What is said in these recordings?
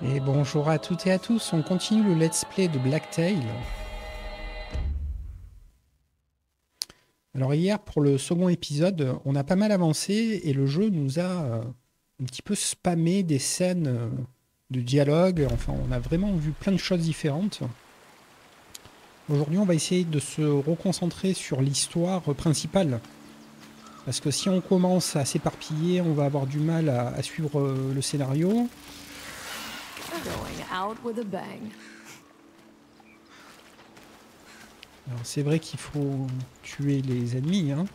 Et bonjour à toutes et à tous, on continue le let's play de Blacktail. Alors hier, pour le second épisode, on a pas mal avancé et le jeu nous a un petit peu spammé des scènes de dialogue. Enfin, on a vraiment vu plein de choses différentes. Aujourd'hui, on va essayer de se reconcentrer sur l'histoire principale. Parce que si on commence à s'éparpiller, on va avoir du mal à suivre le scénario. Going out with a bang. Alors c'est vrai qu'il faut tuer les ennemis, hein.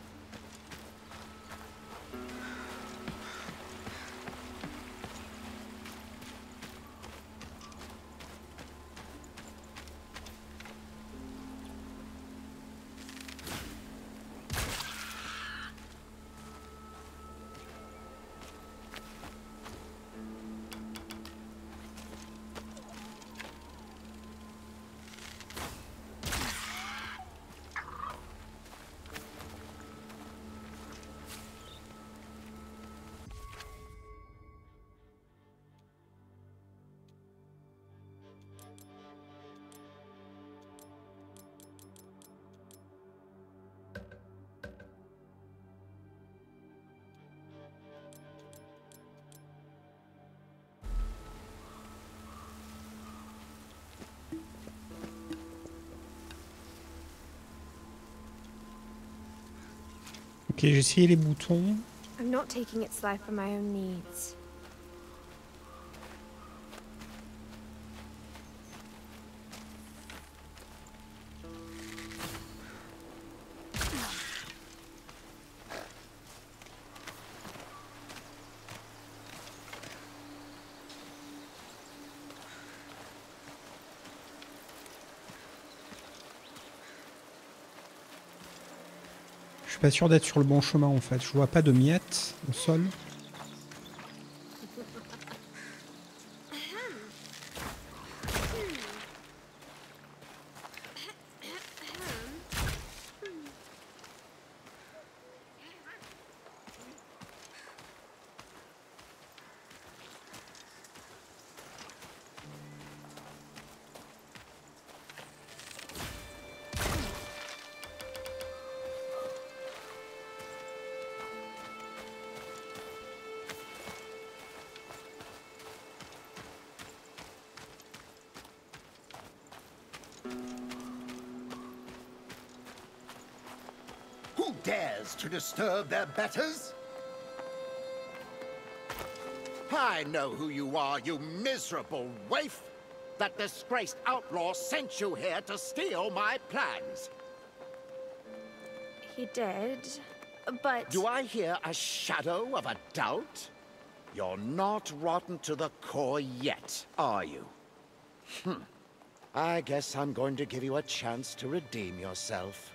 Ok, j'ai essayé les boutons. I'm not taking its life for my own needs. Je suis pas sûr d'être sur le bon chemin en fait. Je vois pas de miettes au sol. Who dares to disturb their betters? I know who you are, you miserable waif! That disgraced outlaw sent you here to steal my plans. He did, but... Do I hear a shadow of a doubt? You're not rotten to the core yet, are you? I guess I'm going to give you a chance to redeem yourself.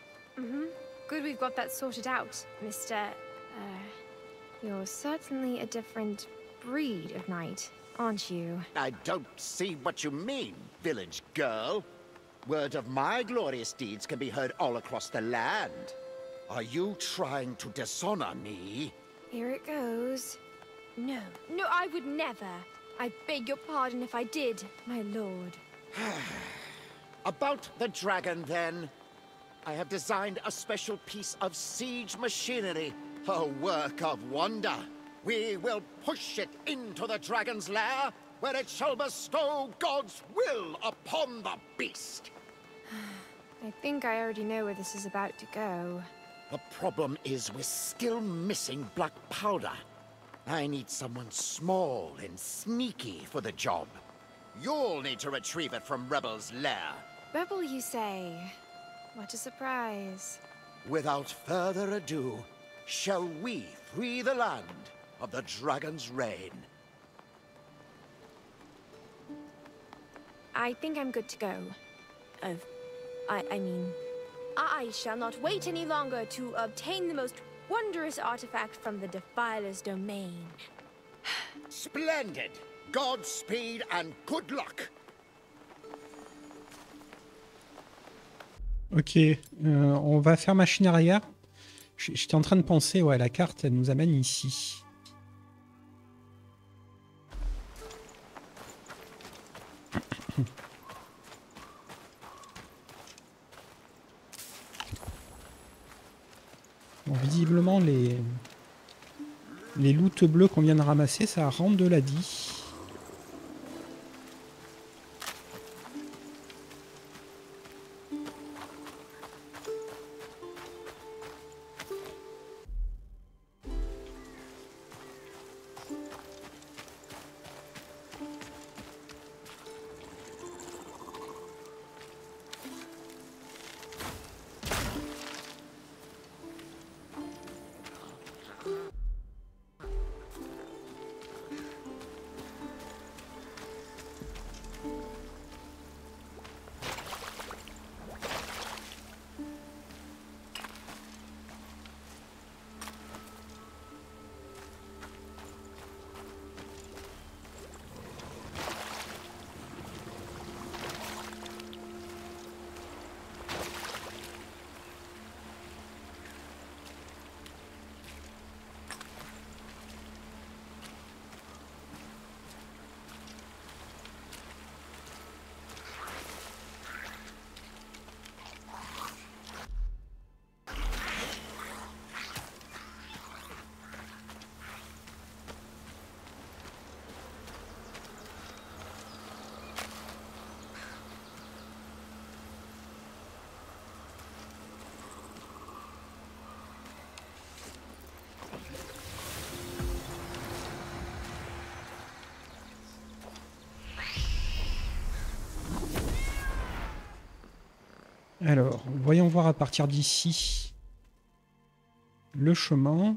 Good we've got that sorted out, Mr... You're certainly a different breed of knight, aren't you? I don't see what you mean, village girl. Word of my glorious deeds can be heard all across the land. Are you trying to dishonor me? Here it goes. No, I would never. I beg your pardon if I did, my lord. About the dragon, then. I have designed a special piece of siege machinery, a work of wonder. We will push it into the dragon's lair, where it shall bestow God's will upon the beast. I think I already know where this is about to go. The problem is we're still missing black powder. I need someone small and sneaky for the job. You'll need to retrieve it from Rebel's lair. Rebel, you say? What a surprise. Without further ado, shall we free the land of the dragon's reign? I think I'm good to go. I mean... I shall not wait any longer to obtain the most wondrous artifact from the Defiler's domain. Splendid! Godspeed and good luck! Ok, on va faire machine arrière. J'étais en train de penser, ouais, la carte, elle nous amène ici. Bon, visiblement, les loots bleus qu'on vient de ramasser, ça rend de la die. Alors, voyons voir à partir d'ici le chemin.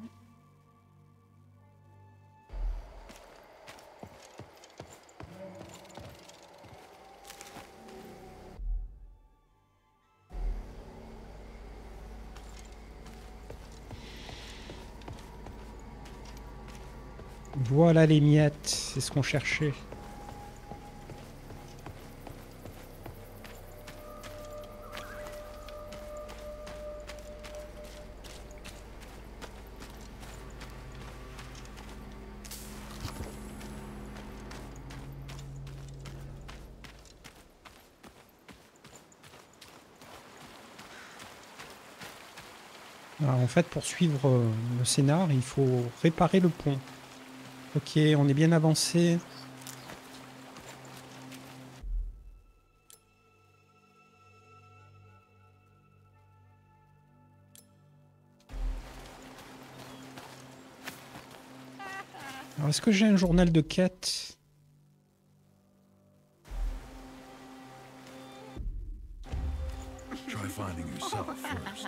Voilà les miettes, c'est ce qu'on cherchait. Alors, en fait, pour suivre le scénar, il faut réparer le pont. Ok, on est bien avancé. Alors, est-ce que j'ai un journal de quête? Try finding yourself first.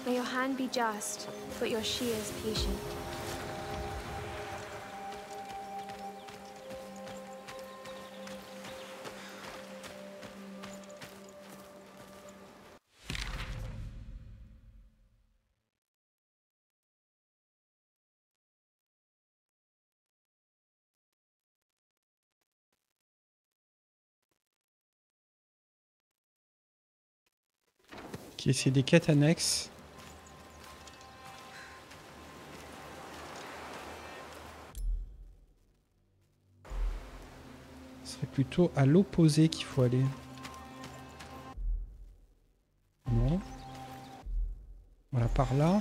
May your hand be just, but your shears patient. Ok, c'est des quêtes annexes. Ce serait plutôt à l'opposé qu'il faut aller. Non. Voilà, par là.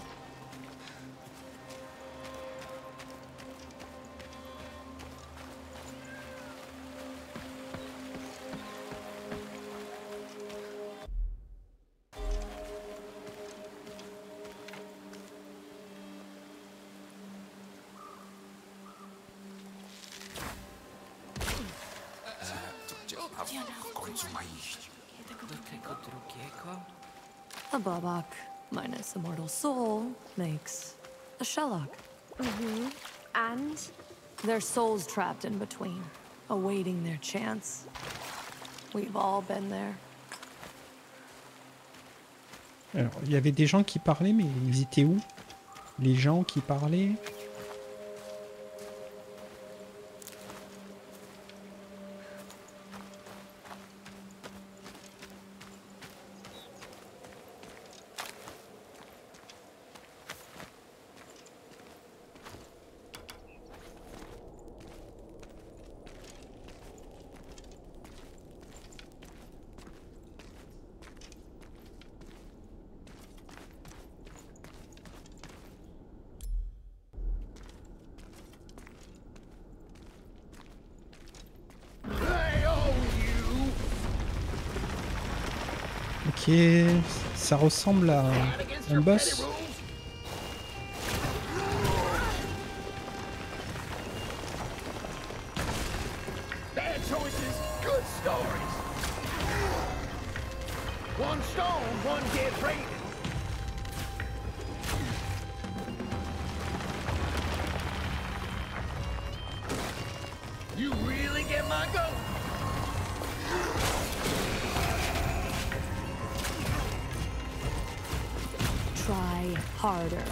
A Bobok minus a mortal soul makes a Shellock. And Their souls trapped in between, awaiting their chance. We've all been there. Alors, il y avait des gens qui parlaient, mais ils étaient où? Les gens qui parlaient? Ok, ça ressemble à un boss. Bad choices, good stories. One stone, one dead raven. You really get my goat. Try harder.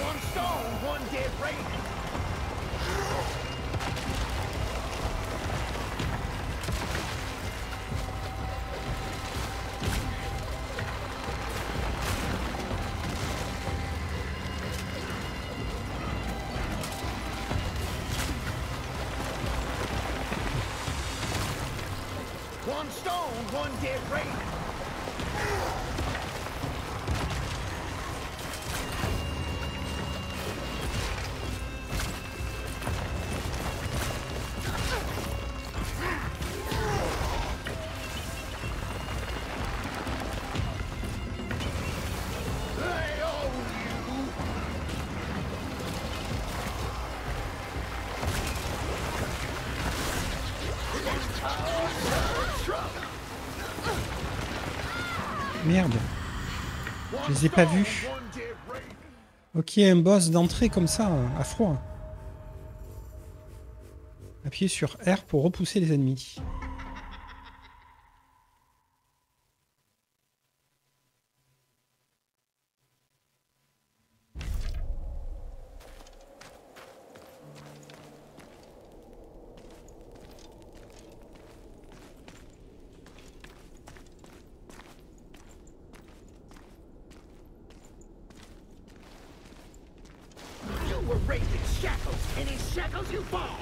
One stone, one dead raven. One stone, one dead raven. They owe you. Merde. Je les ai pas vus. Ok, un boss d'entrée comme ça, à froid. Appuyez sur R pour repousser les ennemis. You were raised in shackles, and in shackles you fall.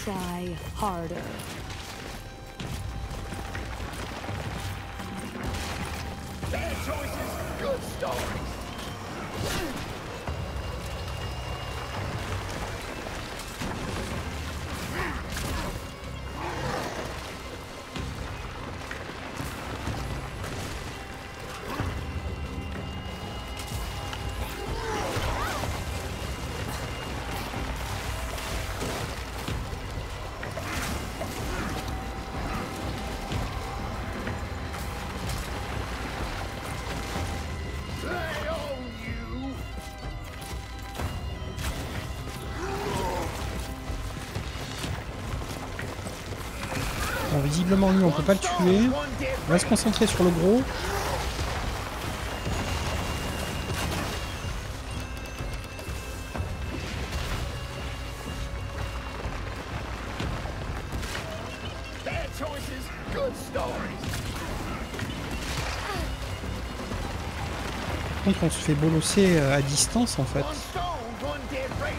Try harder. Bad choices, good stories. They owe you. Bon, visiblement, lui, on peut pas le tuer. One dead On va se concentrer sur le gros. bad choices, good stories. Par contre, on se fait bolosser à distance, en fait. One stone, one dead raven.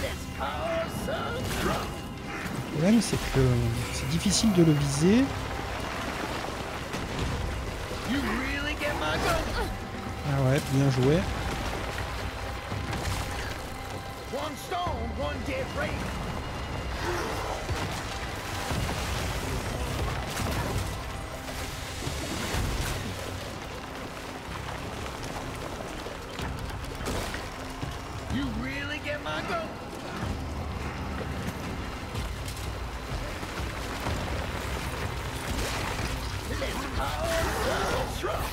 Let's cause some trouble. Le problème, c'est que c'est difficile de le viser. You really get my goat. Ah ouais, bien joué. One stone, one dead raven. You really get my goat. Let's cause some trouble.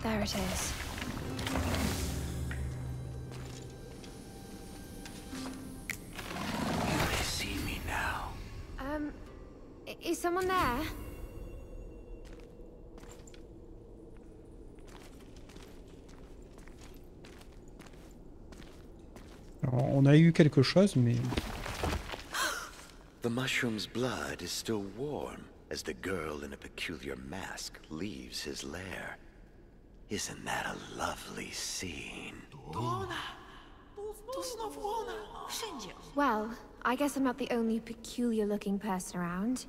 There it is. They see me now. Is someone there? Alors, on a eu quelque chose, mais The mushroom's blood is still warm. as the girl in a peculiar mask leaves his lair. Isn't that a lovely scene? Well, I guess I'm not the only peculiar-looking person around.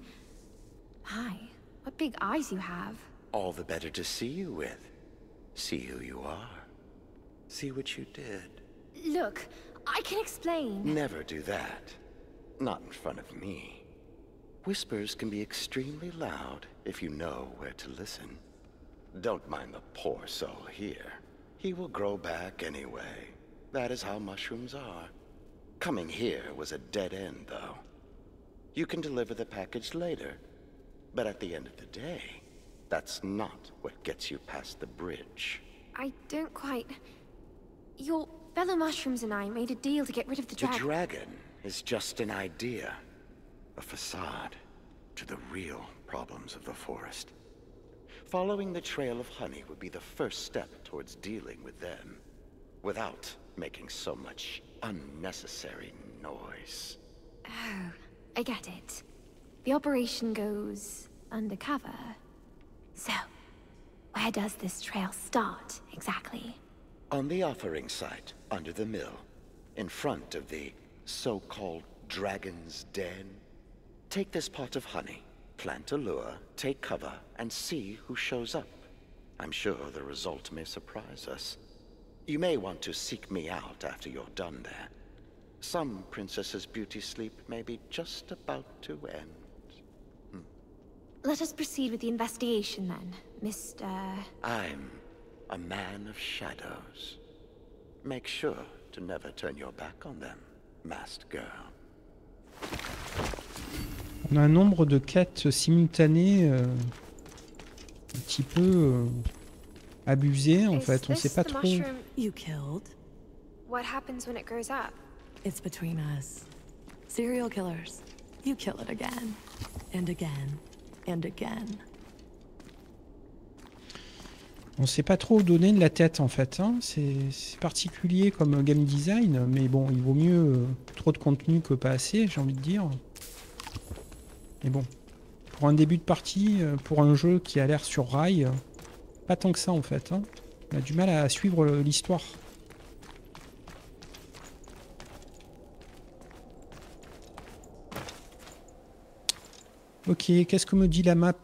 Hi, what big eyes you have. All the better to see you with. See who you are. See what you did. Look, I can explain. Never do that. Not in front of me. Whispers can be extremely loud if you know where to listen. Don't mind the poor soul here. He will grow back anyway. That is how mushrooms are. Coming here was a dead end, though. You can deliver the package later, but at the end of the day, that's not what gets you past the bridge. I don't quite... Your fellow mushrooms and I made a deal to get rid of the The dragon. dragon is just an idea, a facade to the real problems of the forest. Following the trail of honey would be the first step towards dealing with them, without making so much unnecessary noise. Oh, I get it. The operation goes undercover. So, where does this trail start, exactly? On the offering site, under the mill, in front of the so-called Dragon's Den, take this pot of honey, plant a lure, take cover, and see who shows up. I'm sure the result may surprise us. You may want to seek me out after you're done there. Some princess's beauty sleep may be just about to end. Let us proceed with the investigation then, Mr... I'm a man of shadows. Make sure to never turn your back on them, masked girl. On a un nombre de quêtes simultanées un petit peu abusé en fait. On sait pas trop. You killed? What happens when it grows up? It's between us. Serial killers. You kill it again. And again. And again. On sait pas trop où donner de la tête en fait. Hein. C'est particulier comme game design, mais bon, il vaut mieux trop de contenu que pas assez, j'ai envie de dire. Mais bon, pour un début de partie, pour un jeu qui a l'air sur rail, pas tant que ça en fait. Hein. On a du mal à suivre l'histoire. Ok, qu'est-ce que me dit la map ?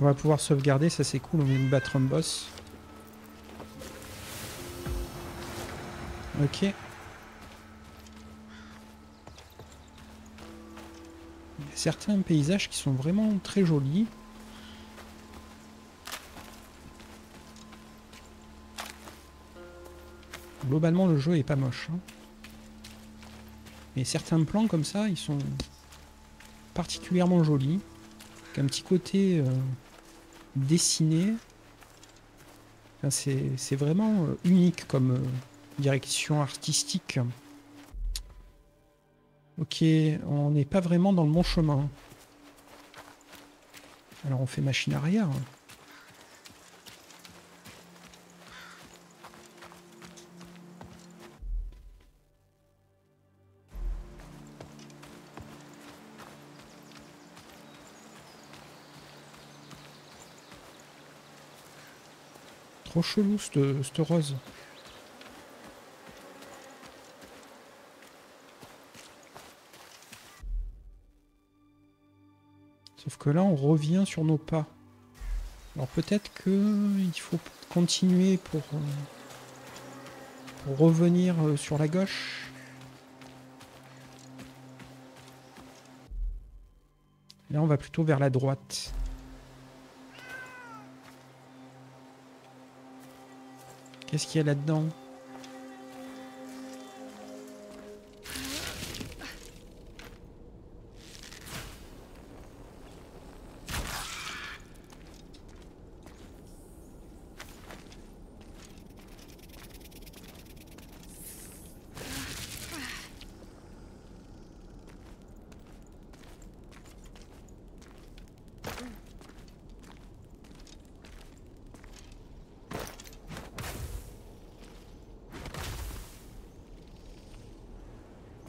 On va pouvoir sauvegarder, ça c'est cool, on vient de battre un boss. Ok. Il y a certains paysages qui sont vraiment très jolis. Globalement le jeu est pas moche. Hein. Mais certains plans comme ça, ils sont particulièrement jolis. Avec un petit côté dessiné. Enfin, c'est vraiment unique comme direction artistique. Ok, on n'est pas vraiment dans le bon chemin. Alors on fait machine arrière. Trop chelou cette rose. Sauf que là, on revient sur nos pas. Alors peut-être qu'il faut continuer pour revenir sur la gauche. Là, on va plutôt vers la droite. Qu'est-ce qu'il y a là-dedans?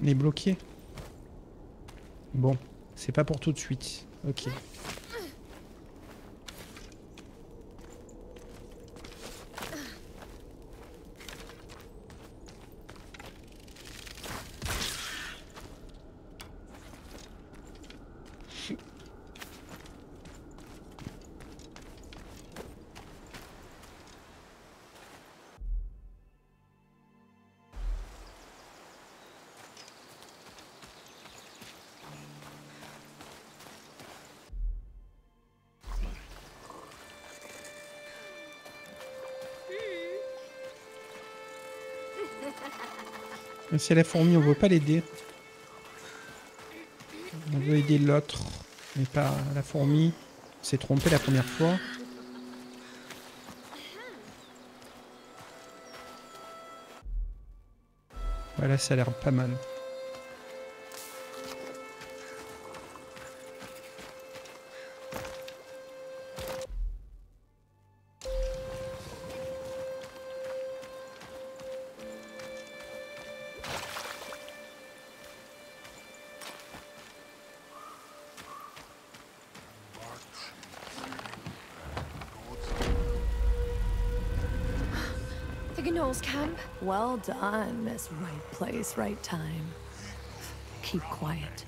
On est bloqué. Bon, c'est pas pour tout de suite. Ok. C'est la fourmi, on veut pas l'aider. On veut aider l'autre, mais pas la fourmi. On s'est trompé la première fois. Voilà, ça a l'air pas mal. The Gnoll's camp. Well done, Miss Right Place, Right Time. Keep quiet.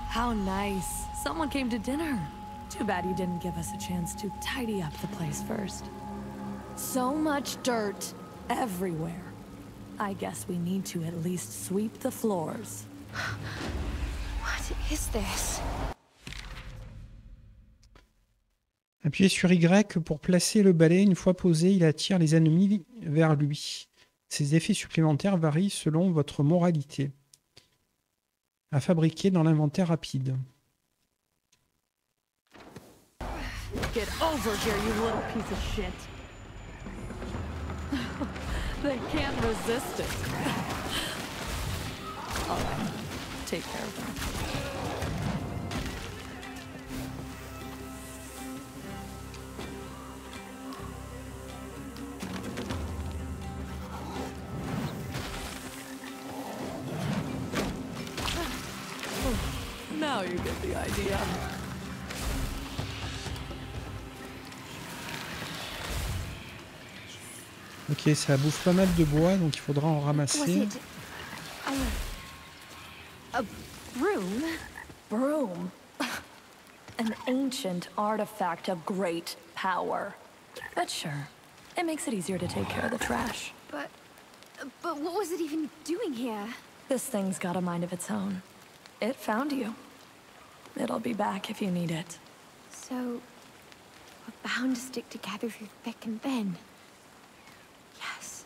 How nice. Someone came to dinner. Too bad you didn't give us a chance to tidy up the place first. So much dirt everywhere. I guess we need to at least sweep the floors. What is this? Appuyez sur Y pour placer le balai. Une fois posé, il attire les ennemis vers lui. Ces effets supplémentaires varient selon votre moralité. À fabriquer dans l'inventaire rapide. Get over here, you little piece of shit. They can't resist it. All right, take care of them. Now you get the idea. Ok, ça bouffe pas mal de bois, donc il faudra en Was ramasser. it a broom? Broom. An ancient artifact of great power. But sure, it makes it easier to take care of the trash. But what was it even doing here? This thing's got a mind of its own. It found you. It'll be back if you need it. So, we're bound to stick together through thick and thin. Yes.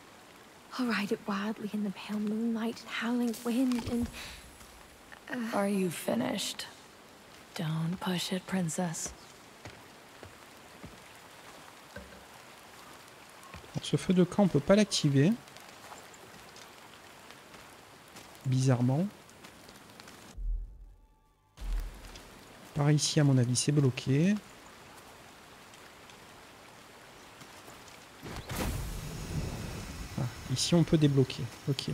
I'll ride it wildly in the pale moonlight and howling wind and... Are you finished? Don't push it, Princess. Ce feu de camp, on peut pas l'activer. Bizarrement. Par ici, à mon avis, c'est bloqué. Ah, ici, on peut débloquer. Ok.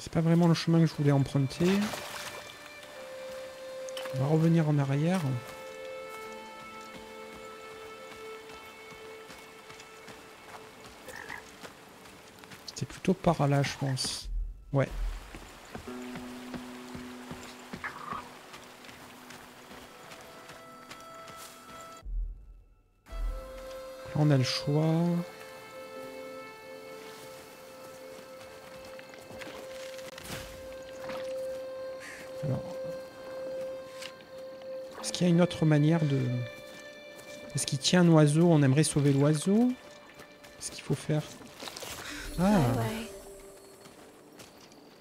C'est pas vraiment le chemin que je voulais emprunter. On va revenir en arrière. C'était plutôt par là, je pense. Ouais. Là, on a le choix. Alors. Est-ce qu'il y a une autre manière de... Est-ce qu'il tient un oiseau? On aimerait sauver l'oiseau. Qu'est-ce qu'il faut faire? Ah.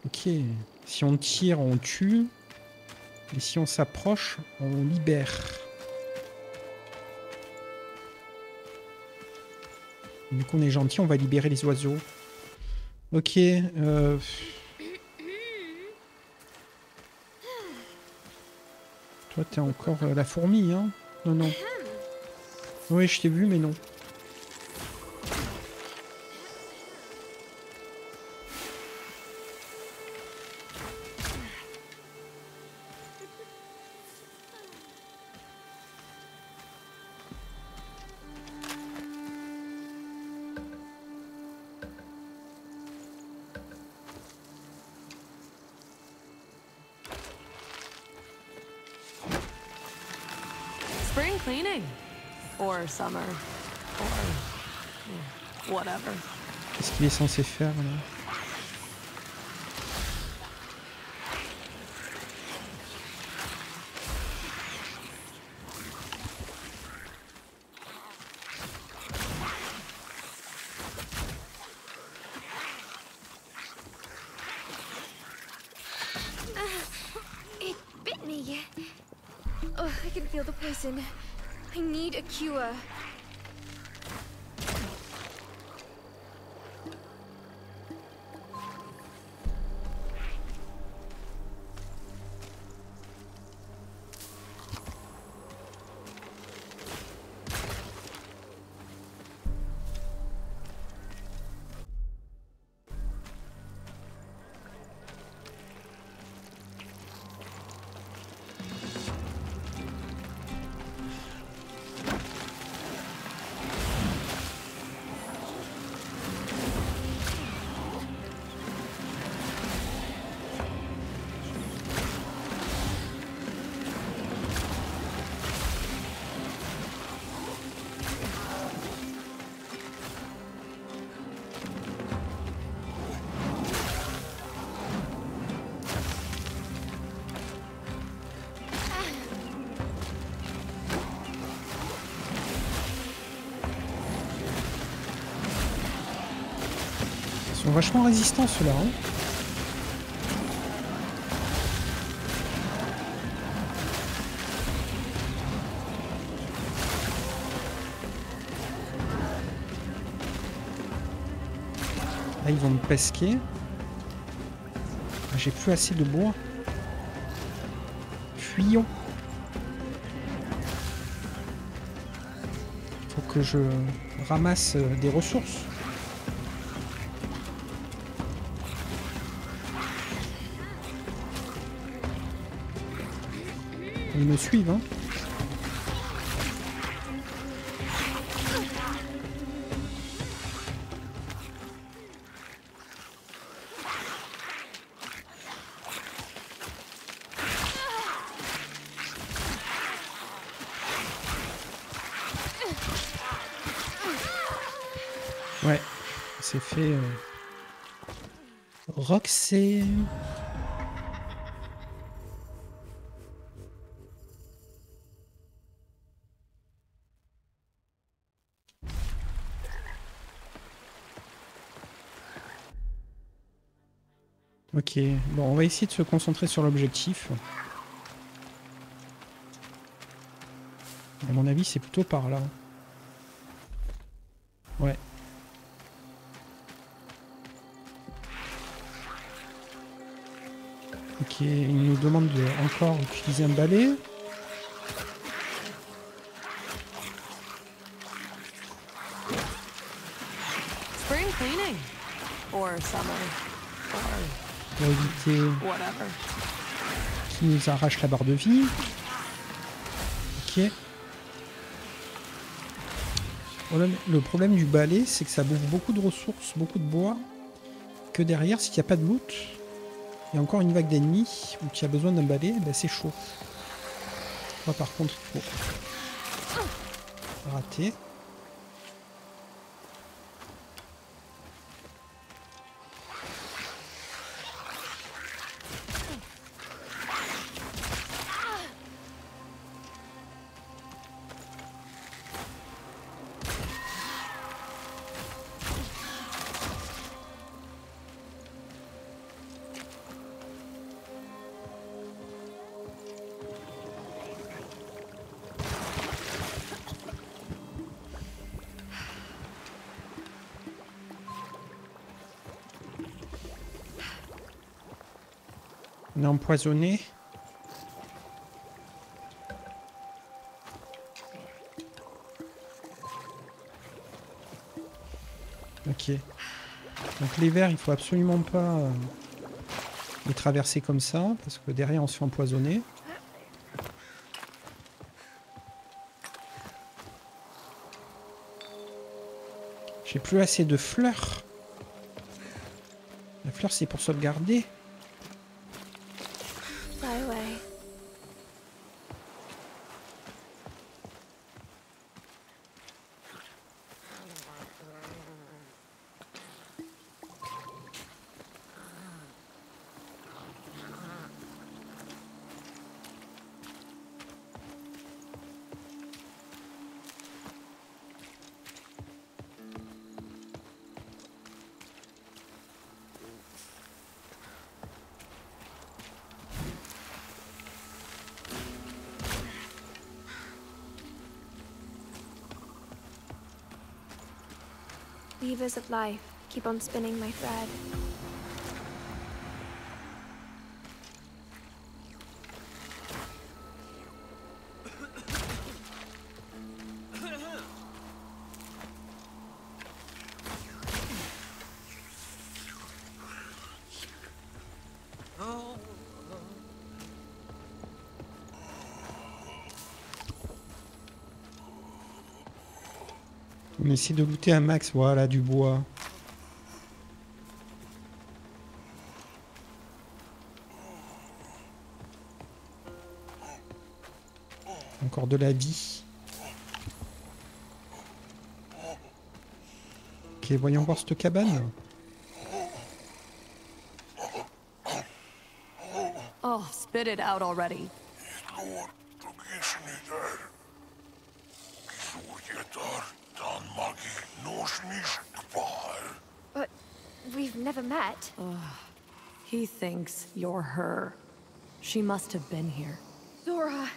Ok. Si on tire, on tue. Et si on s'approche, on libère. Vu qu'on est gentil, on va libérer les oiseaux. Ok. Toi, t'es encore la fourmi, hein? Non, non. Oui, je t'ai vu, mais non. Spring cleaning. Or summer. Or whatever. Qu'est-ce qu'il est censé faire, là? It bit me. Oh, I can feel the poison. I need a cure. Ils sont vachement résistants, ceux-là, hein. Là, ils vont me pesquer. J'ai plus assez de bois. Fuyons. Faut que je ramasse des ressources. Ils me suivent, hein. Ouais, c'est fait. Roxy. Ok, bon, on va essayer de se concentrer sur l'objectif. À mon avis, c'est plutôt par là. Ouais. Ok, il nous demande de encore utiliser un balai. Spring cleaning. Or summer. Or Pour éviter whatever. qu'il nous arrache la barre de vie. Ok. Le problème du balai, c'est que ça bouffe beaucoup de ressources, beaucoup de bois. Que derrière, s'il n'y a pas de loot, il y a encore une vague d'ennemis où tu as besoin d'un balai, ben c'est chaud. Là, par contre, il faut rater. On est empoisonné. Ok. Donc les vers, il faut absolument pas les traverser comme ça, parce que derrière on se fait empoisonner. J'ai plus assez de fleurs. La fleur, c'est pour sauvegarder. Fly away. Levers of life, keep on spinning my thread. On essaie de looter un max, voilà, du bois. Encore de la vie. Ok, voyons voir cette cabane. Oh, spit it out already. But we've never met. He thinks you're her. She must have been here. Zora,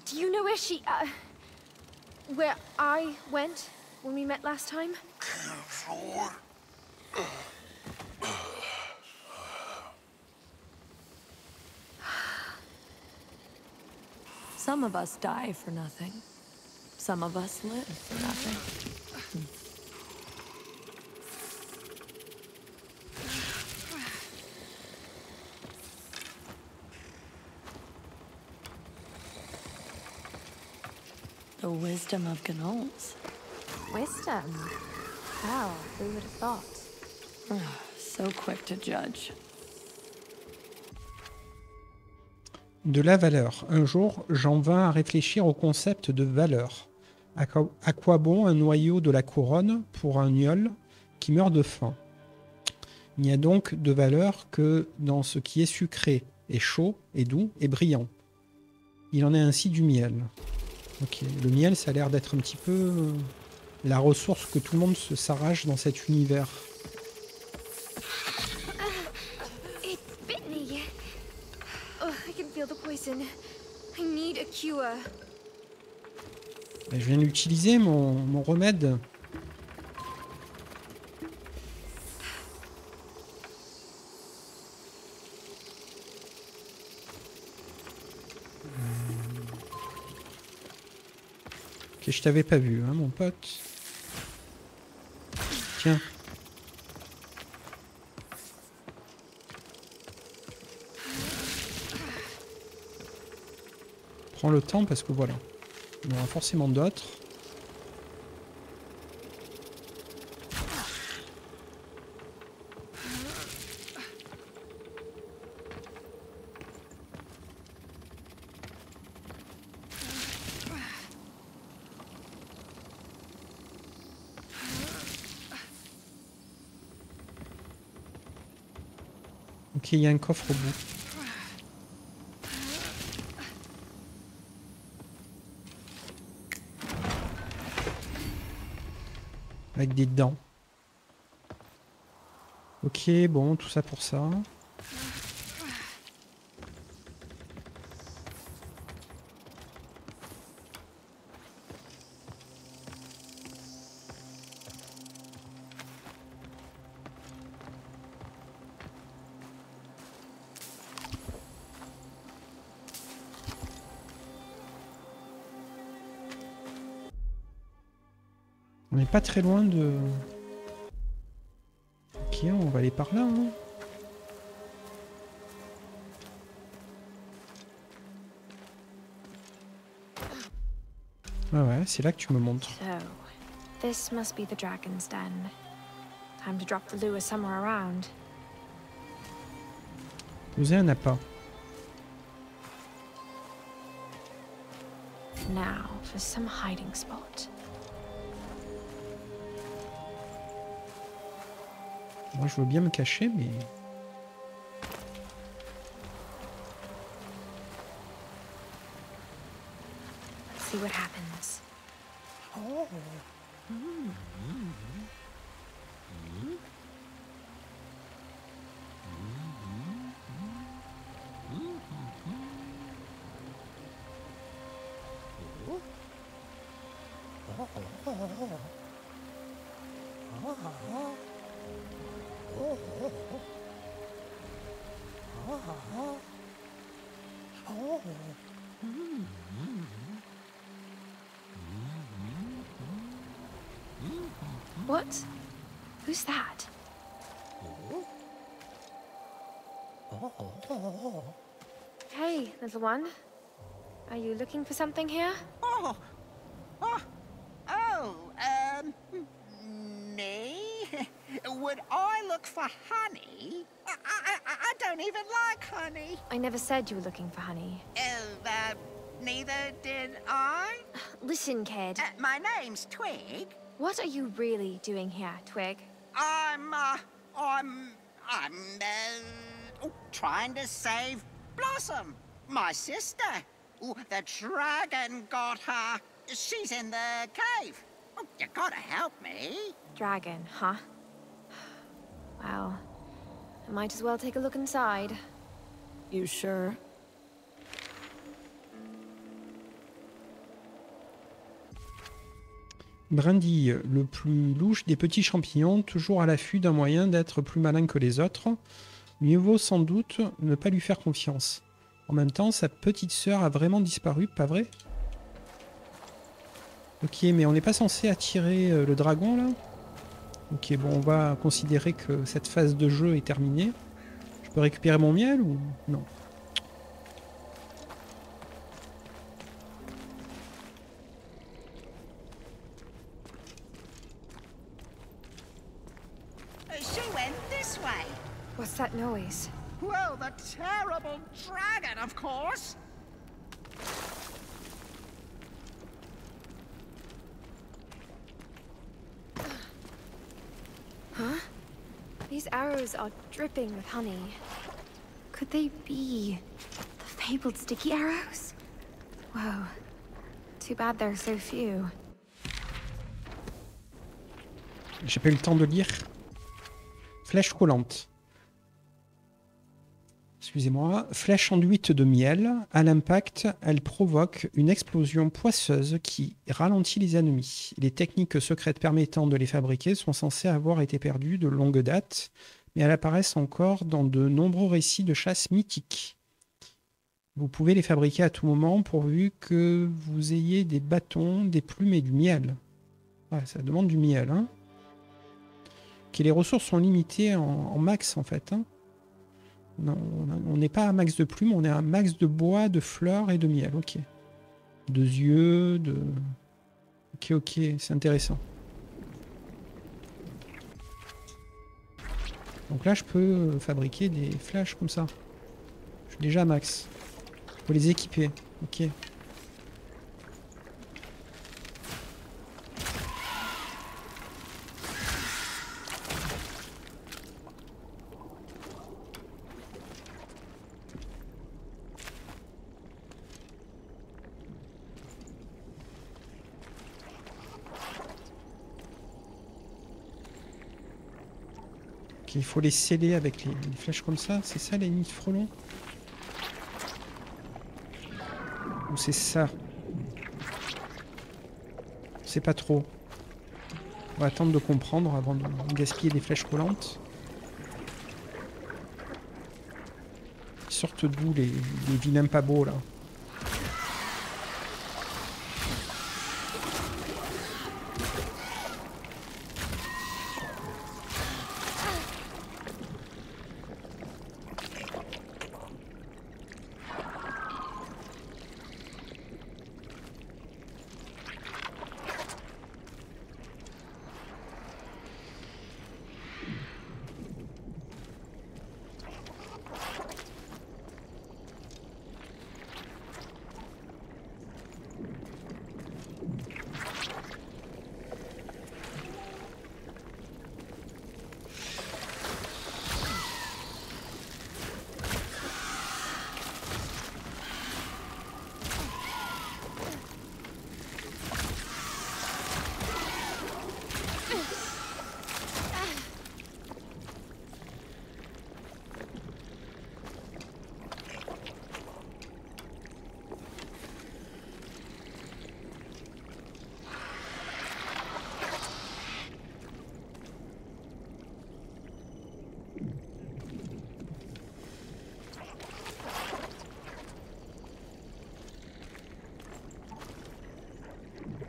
do you know where where I went when we met last time? Some of us die for nothing. Some of us live for nothing. The wisdom of Gnolls. Wisdom. Wow, who would have thought? So quick to judge. De la valeur. Un jour, j'en vins à réfléchir au concept de valeur. À quoi bon un noyau de la couronne pour un gnoll qui meurt de faim? Il n'y a donc de valeur que dans ce qui est sucré, et chaud, et doux, et brillant. Il en est ainsi du miel. Ok, le miel, ça a l'air d'être un petit peu la ressource que tout le monde s'arrache dans cet univers. It bit me. Oh, I can feel the poison. I need a cure. Et je viens d'utiliser mon remède. Ok, je t'avais pas vu, hein, mon pote. Tiens. Prends le temps parce que voilà. Il y en aura forcément d'autres. Ok, il y a un coffre au bout. Avec des dents. Ok, bon, tout ça pour ça. On n'est pas très loin de... Ok, on va aller par là. Hein. Ah ouais, c'est là que tu me montres. So, this must be the dragon's den. Time to drop the lure somewhere around. Poser un appât. Now for some hiding spot. Moi, je veux bien me cacher, mais... Let's see what happens. What? Who's that? Hey, little one. Are you looking for something here? Me? Would I look for honey? I don't even like honey. I never said you were looking for honey. Neither did I. Listen, kid. My name's Twig. What are you really doing here, Twig? I'm trying to save Blossom, my sister. The dragon got her. She's in the cave. You gotta help me. Dragon, huh? Well, I might as well take a look inside. You sure? Brindille, le plus louche des petits champignons, toujours à l'affût d'un moyen d'être plus malin que les autres. Mieux vaut sans doute ne pas lui faire confiance. En même temps, sa petite sœur a vraiment disparu, pas vrai? Ok, mais on n'est pas censé attirer le dragon, là? Ok, bon, on va considérer que cette phase de jeu est terminée. Je peux récupérer mon miel ou non? She went this way. What's that noise? Well, the terrible dragon, of course. Huh? These arrows are dripping with honey. Could they be the fabled sticky arrows? Whoa. Too bad there are so few. J'ai pas eu le temps de lire. Flèche collante. Excusez-moi. Flèche enduite de miel. À l'impact, elle provoque une explosion poisseuse qui ralentit les ennemis. Les techniques secrètes permettant de les fabriquer sont censées avoir été perdues de longue date, mais elles apparaissent encore dans de nombreux récits de chasse mythiques. Vous pouvez les fabriquer à tout moment pourvu que vous ayez des bâtons, des plumes et du miel. Ouais, ça demande du miel. Hein. Okay, les ressources sont limitées en max en fait. Hein. Non, on n'est pas à max de plumes, on est à max de bois, de fleurs et de miel. Ok. De yeux, de... Ok, c'est intéressant. Donc là, je peux fabriquer des flèches comme ça. Je suis déjà à max. Faut les équiper. Ok. Il faut les sceller avec les flèches comme ça. C'est ça les nids de frelons? Ou c'est ça? C'est pas trop. On va attendre de comprendre avant de gaspiller des flèches volantes. Ils sortent d'où les vilains pas beaux là?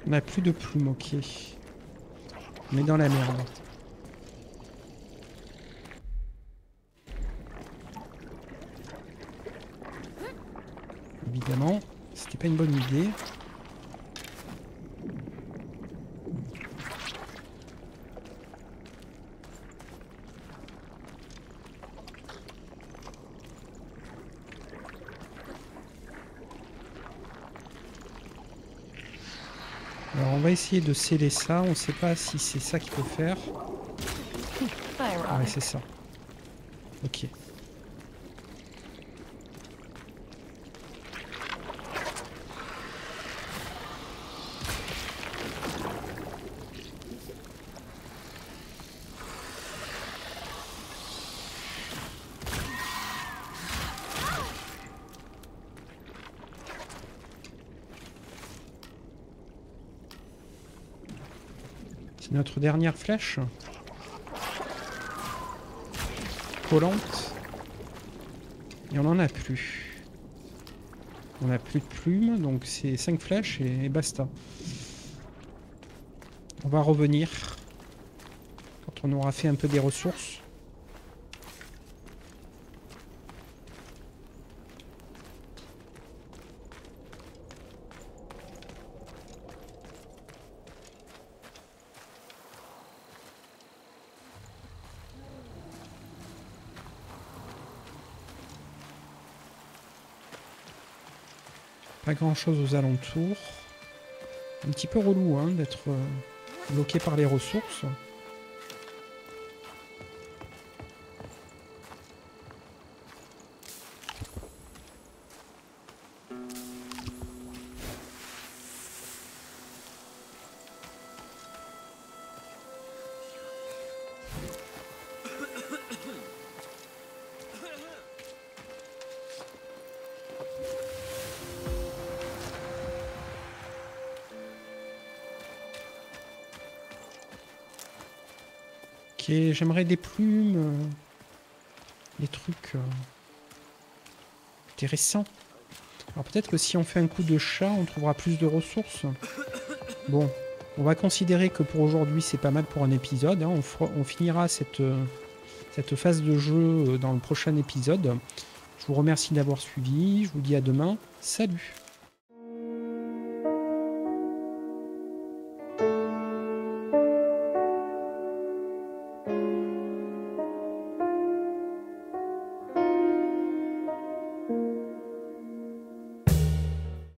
On n'a plus de plumes, ok. On est dans la merde. Évidemment, c'était pas une bonne idée. Alors on va essayer de sceller ça, on ne sait pas si c'est ça qu'il faut faire. Ah ouais, c'est ça. Ok. C'est notre dernière flèche. Collante. Et on n'en a plus. On n'a plus de plumes, donc c'est 5 flèches et basta. On va revenir quand on aura fait un peu des ressources. Pas grand chose aux alentours. Un petit peu relou hein, d'être bloqué par les ressources. Ok, j'aimerais des plumes, des trucs intéressants. Alors peut-être que si on fait un coup de chat, on trouvera plus de ressources. Bon, on va considérer que pour aujourd'hui, c'est pas mal pour un épisode. Hein. On finira cette phase de jeu dans le prochain épisode. Je vous remercie d'avoir suivi. Je vous dis à demain. Salut!